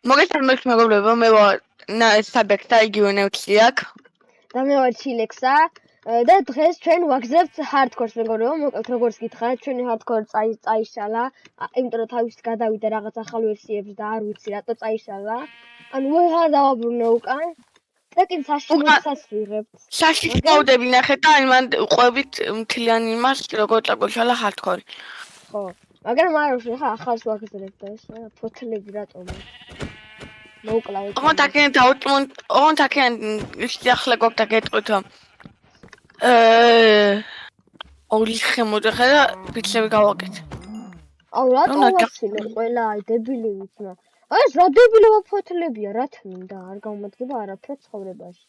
მოგესალმებით მეგობრებო, მე ვარ საბექს და იგივე ნევცი აქ. და მე ვარ ჩილექსა და დღეს ჩვენ ვაგზავნებთ ჰარდკორს მეგობრებო, მოკეთ როგორც გითხარით, ჩვენი ჰარდკორი წაიშალა, იმიტომ რომ თავის გადავიდა რაღაც ახალ ვერსიებს და არ ვიცი რატო წაიშალა. ანუ ვეღარ დავაბრუნე უკან. და კი საშიშროებსაც ვიღებთ. საშიშროებები ნახეთ და მან ყვებით მთლიანი იმას როგორ წაგვეშალა ჰარდკორი. ხო, მაგრამ არ ვიცი ხა ახალს ვაგზავნებ და ეს ფოთლები რატომ მოუკლავეთ. ოღონდ აქედან ახლა გვაქვს და გეტყვით რომ ორი ხემოდე ხა და ფიქსები გავაკეთე. აუ რატო ვაცილე ყველა აი დებილი ვიცნა. ეს რა დებილი ფოთლებია რა თქმა არ გამომადგება არაფერ ცხოვრებაში.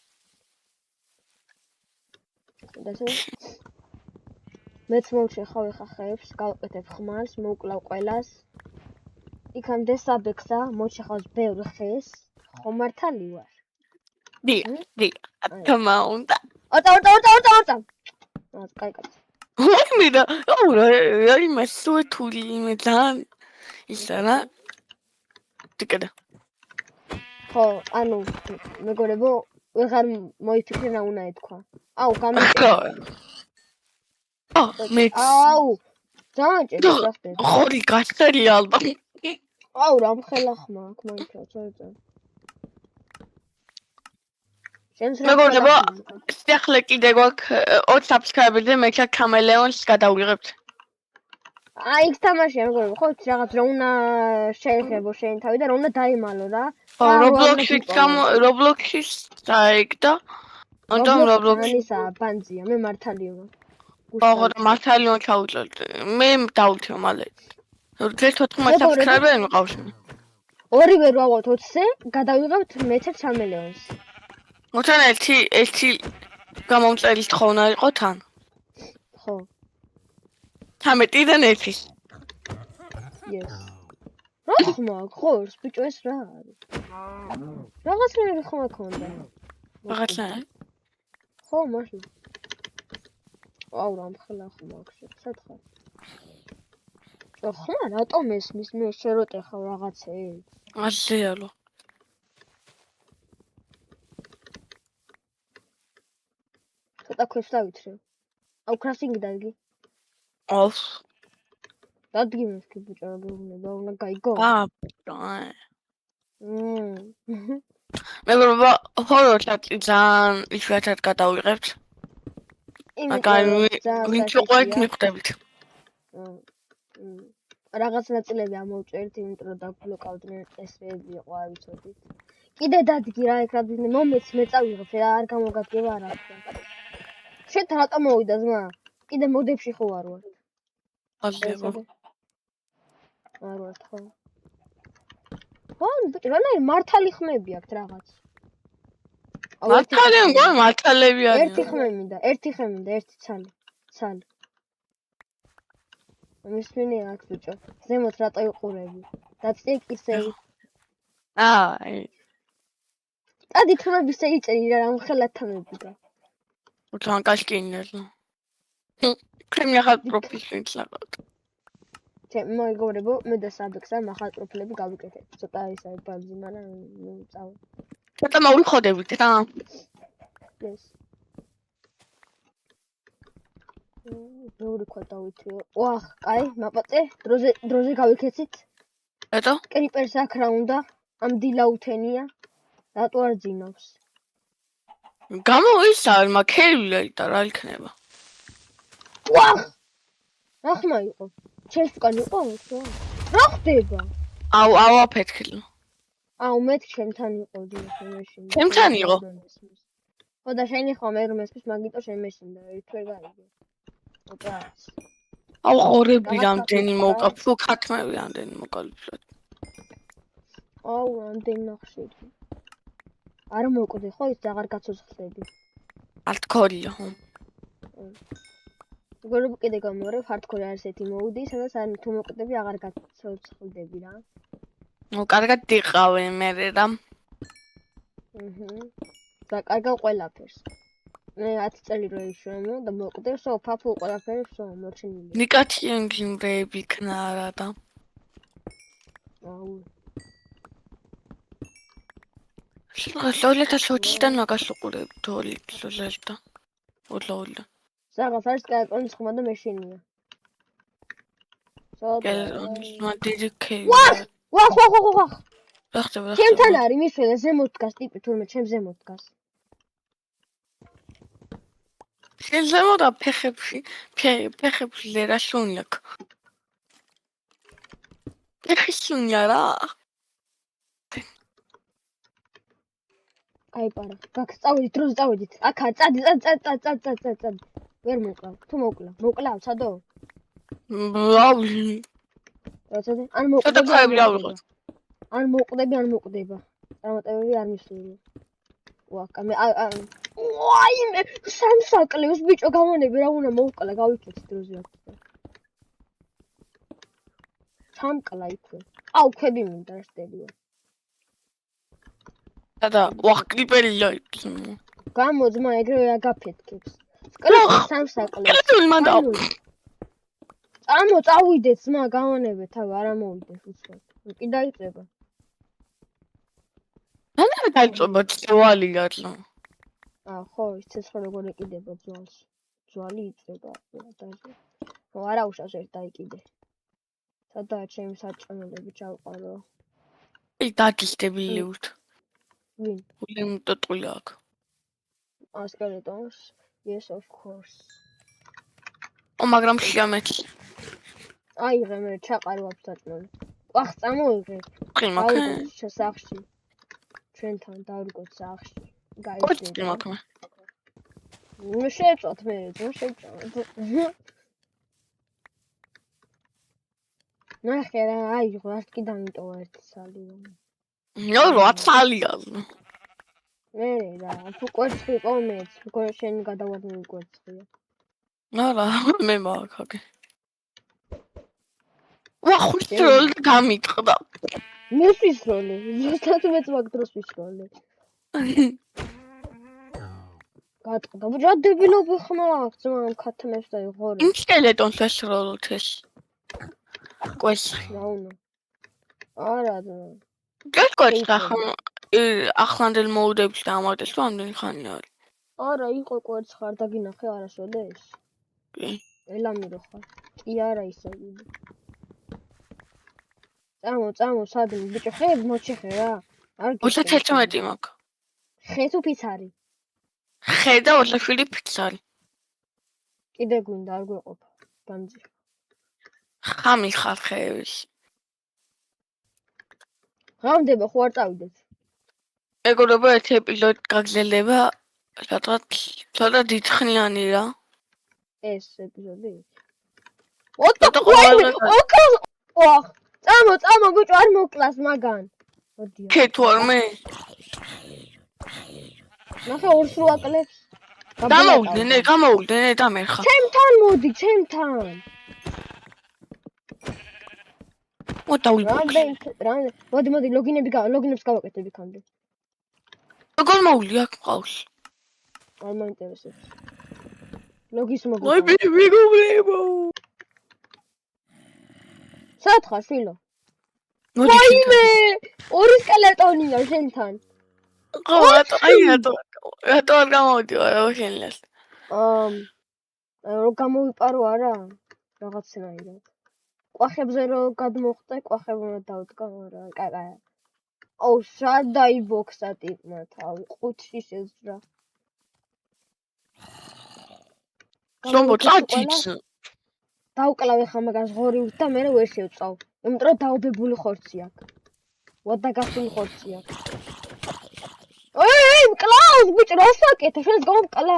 და მეც მოვშეხავ ეხა ხეებს, გავაკეთებ ხმალს, მოვკლავ ყველას. იქამდე საბექსა, მოშეხავს ბევრ ხეს, ხო მართალი ვარ. დი, თმა უნდა. ორტა. კაი. მიდა, აი მასუე თული მე ძალიან ისა რა. ტიკედა. ხო, ანუ მეგობრებო, ვეღარ მოიფიქრე რა უნდა ეთქვა. აუ, გამიჭირე. მე აუ, დააჭერე რა ხდება. ხორი გასწარი ალბათ. აუ, რა მხელა ხმა აქ მაინც წაიწა. მეგობრებო, ახლა კიდე გვაქვს 20 subscriber-ზე მე კამელეონს გადავიღებთ. აი, იქ თამაშია მეგობრებო, ხო, რაღაც რა უნდა შეეხებო შენ თავი და რა უნდა დაიმალო რა. Roblox-ის დაიგდა. ანუ Roblox-ისა ბანძია, მე მართალი ვარ. ხო, მართალი ვარ ჩავუწევთ. მე დავუთიო მალე. 14 subscriber-ი მყავს. ორივე რა ვარ 20-ზე, გადავიღებთ მე-11 ჩამელეონს. მოთან ერთი გამომწერის თხოვნა იყო თან. ხო. 13-დან 1. Yes. რა ხმა, ხო, ბიჭო ეს რა არის? რაღაცნაირი ხმა ქონდა. რაღაცნაირი? ხო, მაშინ. აუ, რა მხელა ხმა აქვს, სათხარ. ხმა, რატომ ესმის მე შეროტე ხარ რაღაცეებს? ასეალო. ცოტა ქვებს დავითრე. აუ, კრასინგი დადგი. ოფ. დადგი მეთქი ბიჭო, რა გეუბნება, უნდა გაიგო. მეგობრებო, ჰორორად ძალიან იშვიათად გადავიღებთ. მაგარი ვინც უყვართ მიხვდებით. რაღაც ნაწილები ამოვწერთ, იმიტომ რომ დაგბლოკავდნენ ესეები იყო, არ ვიცოდით. კიდე დადგი რა, ეგ რა მომეც მე წავიღებ, არ გამოგადგება არა. შენ რატო მოვიდა ზმა? კიდე მოდებში ხო არ ვარ? აღება. არ ვარ ხო. ვან ბიჭო, რანაირი მართალი ხმები აქვს რაღაც. მართალები არიან. ერთი ხმე მინდა, ერთი ცალი. მისმინე აქ ბიჭო. ზემოთ რატო იყურები? დაწე კისერი. აი. დადი თმები შეიწერი რა მხელა თმები და. უთან კაშკინერლო. ქრემი ახალ პროფილს ლაგავთ. მეგობრებო, მე და საბექსა ახალ პროფილები გავიკეთეთ. ცოტა ისე ბანძი, მაგრამ წავა. ცოტა მოვიხოდებით რა. ეს. ნუ დავიტრიო. ვახ, კაი, მაპატე, დროზე გავიქეცით. ეტო? კრიპერს აქ რა უნდა? ამ დილაუთენია. რატო არ ძინავს? გამოისა, მაქერია და რა იქნება? ვახ! რა ხმა იყო? ჩემს უკან იყო? რა ხდება? აუ აფეთქილო. აუ მეთქი ჩემთან იყო ძინაში. ჩემთან იყო? ხო და შენი ხო მე რომ ესმის მაგიტო შენ მეშინდა, ერთვე გაიგე. ოპას. აუ ხორები რამდენი მოკა, ფუ ხათმები რამდენი მოკალიფრად. აუ რამდენი ნახშირი. არ მოკვდე ხო ის აღარ გაცოცხლდები. ჰარდკორია ხო? გორობ კიდე გამორებ ჰარდკორი არის ერთი მოუდი, სადაც არ თუ მოკვდები აღარ გაცოცხლდები რა. ნუ კარგად დიყავენ მე რა. დაკარგავ ყველაფერს. მე 10 წელი რო იშვენო და მოკვდე, სო ფაფუ ყველაფერი სო მოჩენილი. ნიკათი იმრეები იქნა არა და. აუ. 2020-დან მაგას უყურებ თოლი-ლოლელდა. ოლოლ. საღა ფარს კარტონის ხმა და მეშინია. მადირიქე. ვახ. რა ხდება? ჩემთან არის მისვლა ზემოთ დგას ტიპი თურმე ჩემ ზემოთ დგას. შეიძლება და ფეხებში რა შუნია. ფეხი შუნია რა. აიპარა. გაქ წავედით, დროზე წავედით. აქა წადი. ვერ მოკლა. თუ მოკლა, ცადო. რავი. რაცადი? ან მოკვდება. წარმატებები არ მისული. ვაკა მე ვაიმე სამსაკლევს ბიჭო გამონები რა უნდა მოვკლა გავიქეთ დროზე აქ. სამკლა იქვე. აუ ქვები მინდა შტელია. და ვახ კლიპერი ლაიქი. გამოძმა ეგრევე აგაფეთქებს. სკლა სამსაკლევს. კეთილი მანდა. წავიდეთ ძმა გამონები თავი არ ამოვიდეს უცბად. კი დაიწება. რა დაიწება ძვალი არა. ხო, ის ცეცხლი როგორ ეკიდება ძვალს. ძვალი იწება დაზე. ხო, არა უშავს ერთ დაიკიდე. სადაა ჩემი საჭმელები ჩავყარო. დაგისტები út. ვინ? ულემ ტოტული აქ. Skeletons. Yes, of course. მაგრამ შეამეთი. აიღე მე ჩაყარი ვაფ საჭმელი. ვახ წამოიღე. ყიმაკე. სასახში. ჩვენთან დავრიგოთ სახში. გაიჭირე მაქვს. მე შეწოთ მე შეწოთ. ნახე რა აიღო ასკი დამიტოვა ერთი სალი. ნო რა სალია. მე რა თუ კვერცხი ყომეც შენ გადავარდნი კვერცხია. არა მე მაგაკე. ვახ როლი გამიტყდა. მისთვის როლი. ზუსტად მეც მაგ დროს ვისროლე. გატყდა. ბიჭო დებილობი ხმა ძმა ქათმებს და იღორე. იმ სკელეტონს ეს როლთეს. კვეში. რაუნა. არა და. გეკოჩა ხომ ახლანდელ მოუდებს და ამარდეს თუ ამდენი ხანი არის. არა იყო კვერცხარ და გინახე არა შოდეს. კი. ელამირო ხარ. კი არა ისე. წამო სადმე ბიჭო ხე მოჩეხე რა. არ 31 მაქვს. ხე თუ ფიცარი. ხე და 27 ფიცარი. კიდე გვინდა არ გვეყოფა. გამძი. ხამი ხარ ხეების. გამდება ხო არ წავიდეთ. ეგრევე ერთი ეპიზოდი გაგზელდება სადღაც ცოტა დიდხნიანი რა. ეს ეპიზოდი. ოქ წამო ბიჭო არ მოკლას მაგან. მოდია. ხე თუ არ მე. ნახე ორს რო აკლებს. გამოვიდე დამერხა. ჩემთან მოდი ჩემთან. მოდი ლოგინებს გავაკეთებ იქამდე. როგორ მოვli აქ მყავს? არ მაინტერესებს. ლოგის მოგო. მეგობლებო. სად ხარ შვილო? ვაიმე! ორი სკელეტონია შენთან. ხო, რატო არ გამოვიდი არა შენლას? რო გამოვიპარო არა? რაღაცნაირად. ყვახებზე რო გადმოხტე, ყვახები უნდა დავდგა, არა, კაკა. აუ, შად დაიბოქსა ტიპმა თავი, ყუთში შეძრა. სომბო წაჭიც. დავკლავე ხა მაგას ღორივთ და მე ვერ შევწავ. იმიტომ რომ დაობებული ხორცი აქვს. ვადა გასული ხორცი აქვს. მკლავს ბიჭო, რა საკეთე? შენს გამოვკლა.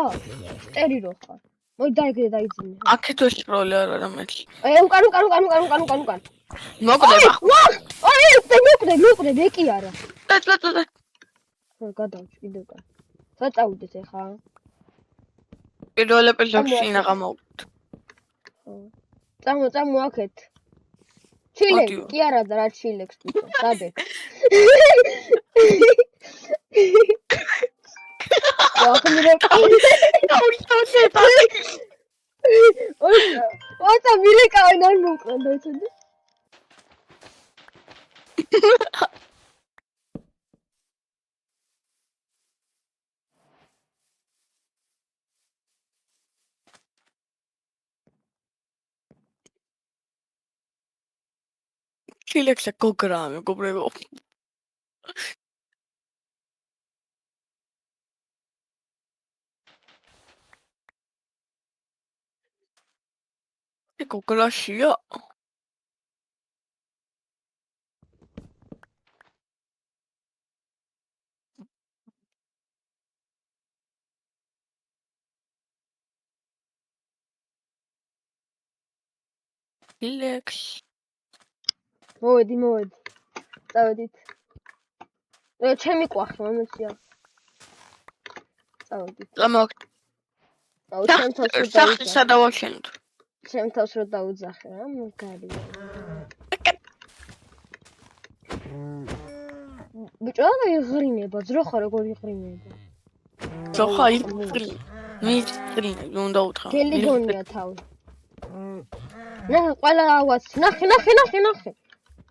შტერი რო ხარ. მოი დაიგდე დაიძინე. აქეთ ვშროლი არა რამეთ. უკან. მოკვდება. მოკვდე, კი არა. და. გადავჭი კიდევ კან. საწავდეთ ახლა. პირველ ეპიზოდში ინა გამოვიდეთ. წამო აქეთ. ჩილე, კი არა და რა ჩილექს ბიჭო, სადე. ვახ მილეკა ოცა მილეკავენ არ მომყანდა ეცოდი Chilexa gograme, gobrego. Gograshia. Chilex. მოვედი წავედით ჩემი ყვახი მომეცია წავედით Lamak. აუ ჩემ თავს რო Sachti sadawashend. ჩემ თავს რო დაუძახე რა მაგარი ბიჭო რა იღრინება ძროხა როგორ იღრინება Zoha iqri. Mistri, უნდა უთხრა. გელი გონია თავი ნახე ყველა ავაც ნახე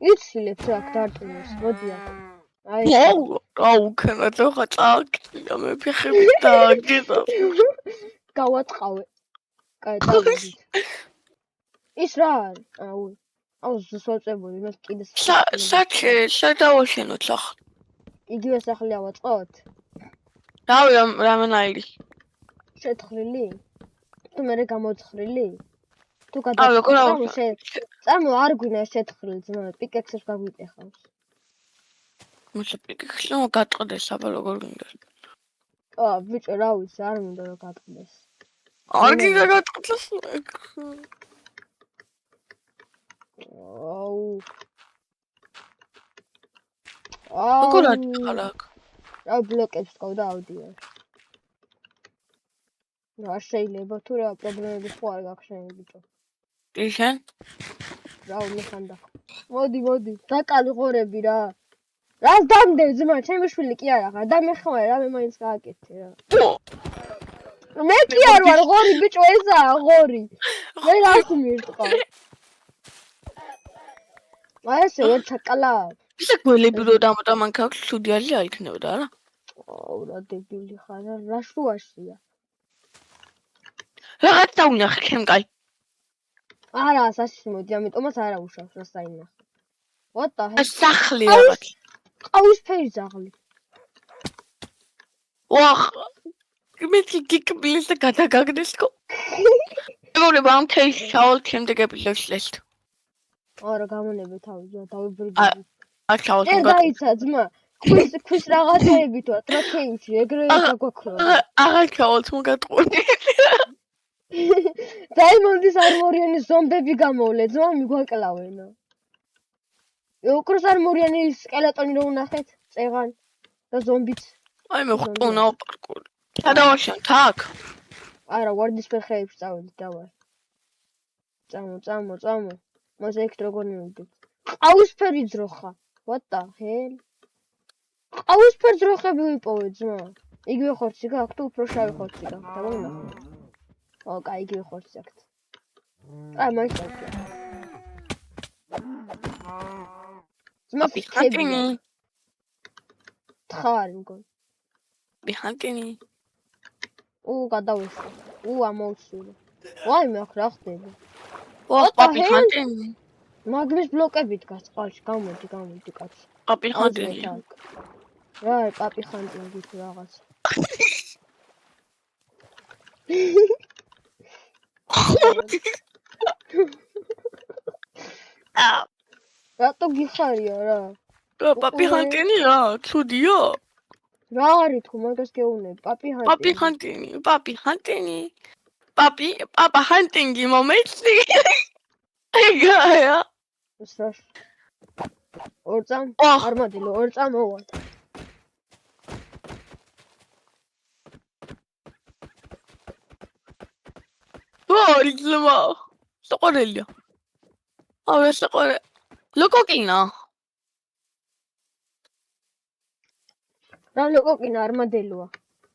იცილებს აქ დარტყმებს მოდი აქ აი აუ ქნა ზოხა წააკიდა მე ფეხები დააგედა. გავატყავე კაი დავიდით ის რა არის აუ ზუსტწებული მე კიდე სადავაშენოთ ახლა. იგივე სახლი ავაწყოთ რავი რამენაირი. შეთხრილი თუ მე გამოძხრილი თუ აუ როგორ წამო არ გვინა შეთხრილი ძმა პიკექსებს გაგვიტეხავს მოსა პიკექსი რომ გატყდეს აბა როგორ გინდა. ბიჭო რა ვიცი არ მინდა რომ გატყდეს არ გინდა გატყდეს როგორ აწყალ აქ რა ბლოკებს ყავდა აუდიო რა შეიძლება თუ რა პრობლემები სხვა არ გაქვს შენი ბიჭო ისენ რა უმეხანდა მოდი დაკალი ღორები რა რას დამდე ძმა ჩემი შვილი კი არ აღარ და მე ხმარ რა მე მაინც გააკეთე რა მე კი არ ვარ ღორი ბიჭო ესაა ღორი მე რას მირტყა აი ესე ვერ ჩაკალა ისე გველები რო დამოტამან ქაქვს სტუდიალი აიქნებოდა რა აუ რა დებილი ხარ რა შუაშია რაღაც დაუნახე ჩემ კაი არა სასის მოდი ამიტომაც არა უშავს რა საინახე what the hell სახლი რაღაც ყავისფერი ძაღლი ვახ მე გიკბილეს და გადაგაგდეს ხო მეგობრებო ამ თეის შავალ შემდეგ ეპიზოდში ლესთ არა გამონები თავი დავიბრიდი აქ შავალ დაიცა ძმა ქვის რაღაცეებით ვარ ტრაქეებში ეგრევე გაგვაქრა აღარ შავალ მოგატყუნე დაიმონდის არმორიანის ზომბები გამოვლე ძმა მიგვაკლავენა უკროს არმორიანი სკელეტონი რო ვნახეთ წეღან და ზომბიც აი მე ხტუნა პარკური სადავაშენთ აქ არა ვარდისფერ ხეებში წავედით დავარ წამო მას ეგ როგორ მივიდეთ ყავისფერი ძროხა what the hell ყავისფერ ძროხები ვიპოვე ძმა იგივე ხორცი გაქვთ თუ უფრო შავი ხორცი გაქვთ გამონახე კაი იგივე ხორცი აქვთ აი მაინც აქვთ ძმა ბიხანტინი თხარი მგონი ბიხანტინი გადავეშვა ამოვცილე ვაი მე აქ რა ხდება ბიხანტინი მაგმის ბლოკები დგას წყალში გამოდი კაცი ბიხანტინი რა პაპიხანტინი თუ რაღაც რატო გიხარია რა პაპიხანტინი რა ცუდია რა არის თუ მაგას გეუბნები პაპიხანტინი პაპა ჰანტინგი მომეცი ეგაა სრაშ ორწამ არმადილო ორწამ მოვა ორი ძმა საყურელია ავე საყურე ლოკოკინა რა ლოკოკინა არმადელოა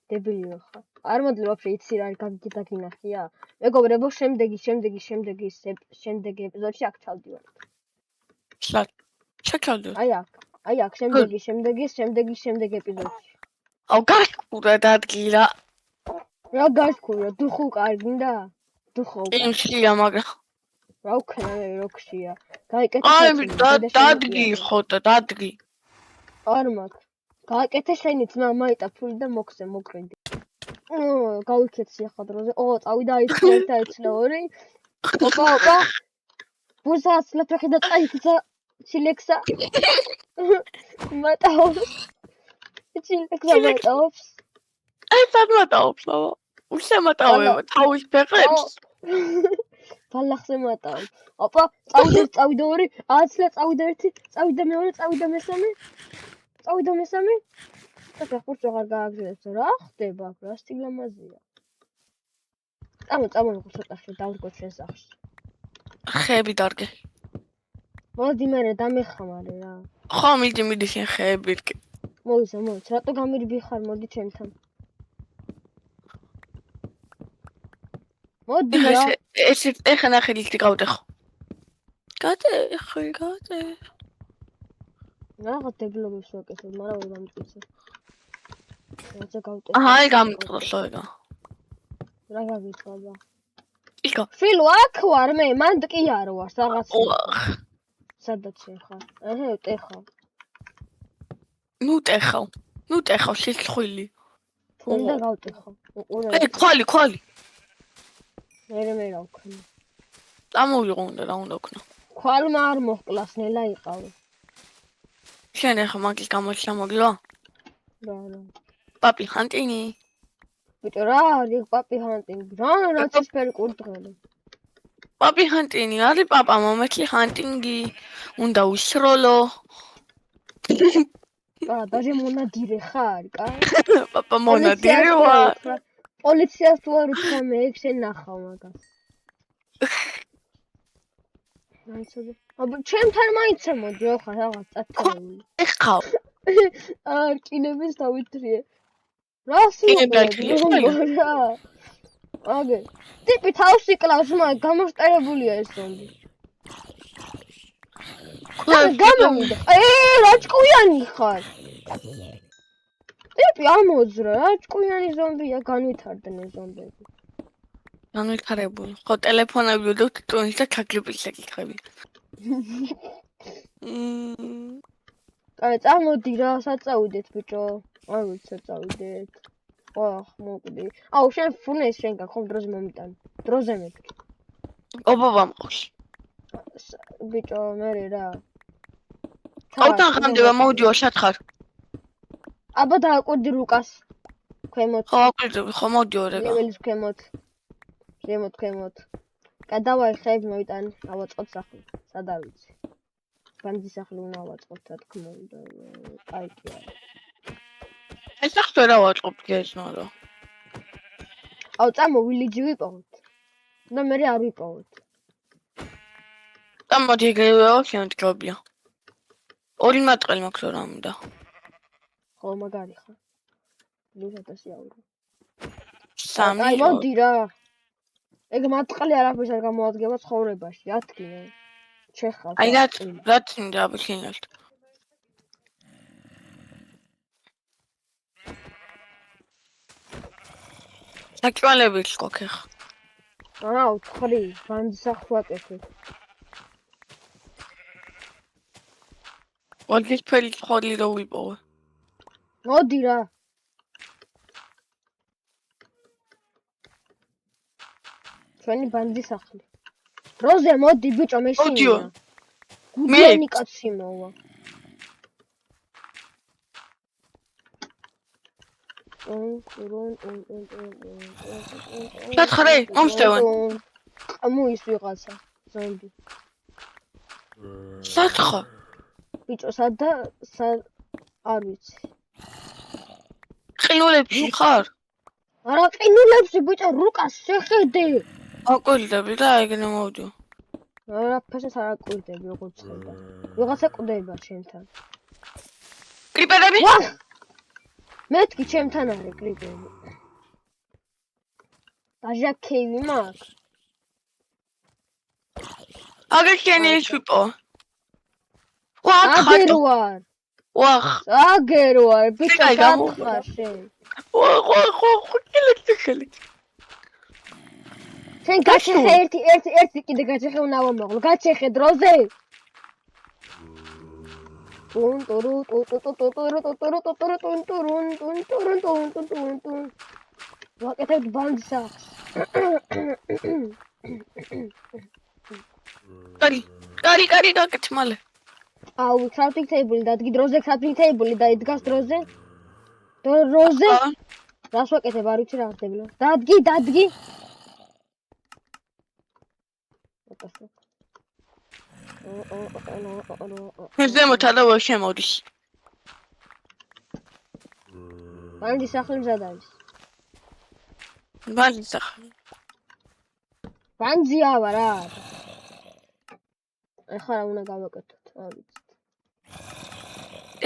დებილი ხარ. არ მოდი ვაფშე იცი რა გაგინახია. მეგობრებო, შემდეგი ეპიზოდში აქ ჩავდივარ. სად? ჩაჩავდი. აი აქ შემდეგი ეპიზოდში. აუ გასკურა დადგირა. რა გასკურა, დუხო კარგინდა? დუხო. იმშია მაგრამ. რა უქნა მე როქშია. გაიკეთე აი დადგი ხო და დადგი. არ მაქვს. გააკეთე შენი ძმა მაიტა ფული და მოქცე მოკრინდი. გავიქეცი ახლა დროზე. წავიდა აიცი 1 და 2. ოპა. ბურსას ლაფეხი და წაიქცა ჩილექსა. მატაობს. ჩილექსა მატაობს. აი სად მატაობს ლავა? უსამატაოება თავის ფეხებს. ბალახზე მატაობს. ოპა, წავიდა 2, აცლა წავიდა 1, წავიდა 2, წავიდა 3. წავიდა 3. ეხლა ხურს აღარ გააგზავნებს რა ხდება აქ რა სტილამაზია. წამო ხურსატახში დავდგო ჩვენ სახში. ხეები დარგე. მოდი მე დამეხამარე რა. ხო მიდი შენ ხეები რკე. მოიცა რატო გამირბი ხარ მოდი ჩემთან. მოდი რა. ეს ეხა ნახე გავდე ხო. გადე. რა დებლობის ვაკეთებ, მაგრამ ვერ გამიწევ. რაცა გავტე. აი გამიწევ ეგა. რა გაგიწვა? იკო. ფილო აქ ვარ მე, მანდ კი არ ვარ რაღაც. სადაც ხარ? ტეხავ. ნუ ტეხავ შეხვილი. უნდა გავტეხო. ქვალი. მე რა ვქნა. წამოვიღო რა უნდა ვქნა. ქვალმა არ მოხკლას ნელა იყავი. შენ ახლა მაგის გამოჩა მოგივა? რა. პაპი ჰანტინი. ბიჭო რა არის პაპი ჰანტინი? რა ცისფერი კურდღელი. პაპი ჰანტინი არის პაპა მომექი ჰანტინგი. უნდა უსროლო. დაჟე მონადირე ხარ, კა? პაპა მონადირე ვარ. პოლიციას თუ არ უცხო მე ეგ შენ ნახავ მაგას. ნაიცოდე. აბა ჩემთან მაინც მოდი ხო რაღაც წათქებული. ეხავ. კინების დავითრიე. რა სიმღერა? რა. აგე. ტიპი თავს იკლავს, მაგრამ გამოსტერებულია ეს ზომბი. გამოვიდა. რა ჭკუიანი ხარ? ტიპი ამოძრა, რა ჭკუიანი ზომბია, განვითარდნენ ზომბები. განვითარებული. ხო ტელეფონები და ტუნის და ჩაგლიპის ეკითხები. აი წამოდი რა, საწავიდეთ ბიჭო. არ ვიცი საწავიდეთ. მოკვდი. აუ შენ ფუნეს შენ გახომ დროზე მომიტან. დროზე მეთქი. ობობა მყავს. ბიჭო მე რა. აუტან ხანდება მოვიდიო შათხარ. აბა დააკვირდი რუკას. ქვემოთ. ხო აკვირდები, ხო მოვიდიო რეგა. ლეველის ქვემოთ. ქვემოთ. გადავაი ხეები მოვიტანი, ავაწყოთ სახლი. სად არ ვიცი. ბანდის სახლი უნდა ავაწყოთ, რა თქმა უნდა. კაი კი არა. ეს სახტო რა ვაწყობ გეცნო რა. აუ წამო ვილიჯი ვიპოვოთ. და მე არ ვიპოვოთ. წამოდი ეგრევე შემდგებია. 2 მატყელი მაქვს რა უნდა. ხო მაგარი ხარ. 2000 ეურო. 3. აი მოდი რა. ეგ მატყელი არაფერს არ გამოადგება ცხოვრებაში, ათქინე. ჩეხავ. აი რაც მინდა აბიქინოს. საჭვალებით გქოქეხ. რა უთხრი, ბანდის სახლს ვაკეთებ. ოდის ფერი ხოდი რო ვიპოვე. მოდი რა. ჩვენი ბანდის სახლი. როზე მოდი ბიჭო მე შინია. გუგლენი კაცი მოვა. ჩათხრე, მომსწევენ. ამოის ვიღაცა, ზომბი. სათხო. ბიჭო, სად არ ვიცი. ყინულებში ხარ? არა, ყინულებში ბიჭო, რუკას შეხედე. აკვირდები და ეგნე მოვიდიო. არა, ფაშას არ აკვირდები, როგორც ხედა. ვიღაცა კვდება შენთან. კრიპერები? მეთქი ჩემთან არის კრიპერი. დაჟაკეივი მაქვს. აგერ შენი ის ვიპო. ვახ, აგერვარ. ვახ, აგერვარ, ბიჭო, ციგარი გამოვიდა. გათხარ შენ. ვახ, ხელი. შენ გაჩეხე ერთი კიდე გაჩეხე უნდა ვამაღლო. გაჩეხე დროზე. ტუნ ტურუ ვაკეთებ ბანდს. კარი გაკეთე მალე. აუ, crafting table დადგი დროზე crafting table და იდგას დროზე. დროზე. რას ვაკეთებ არ ვიცი რა ხდებია. დადგი. ზემოთ ადა შემოდის. ბანდის სახლი მზად არის. ბანდის სახლი. ბანძიავა რა. ეხლა რა უნდა გავაკეთოთ? არ ვიცი.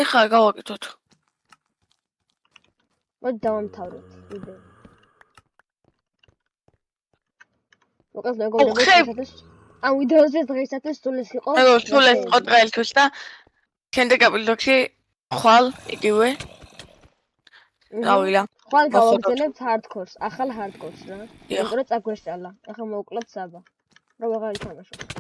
ეხლა გავაკეთოთ. მოდი დავამთავროთ ვიდეო. მოკლედ მეგობრებო, ამ ვიდეოზე დღეისათვის სულ ეს იყო. სულ ეს იყო დღეისთვის და შემდეგ ეპიზოდში ხვალ იგივე გავილა. ხვალ გავაგრძელებთ hardcore-ს, ახალ hardcore-ს რა. იმიტომ რომ წაგვესწალა. ახლა მოვკლოთ საბა. რომ აღარ ითამაშოთ.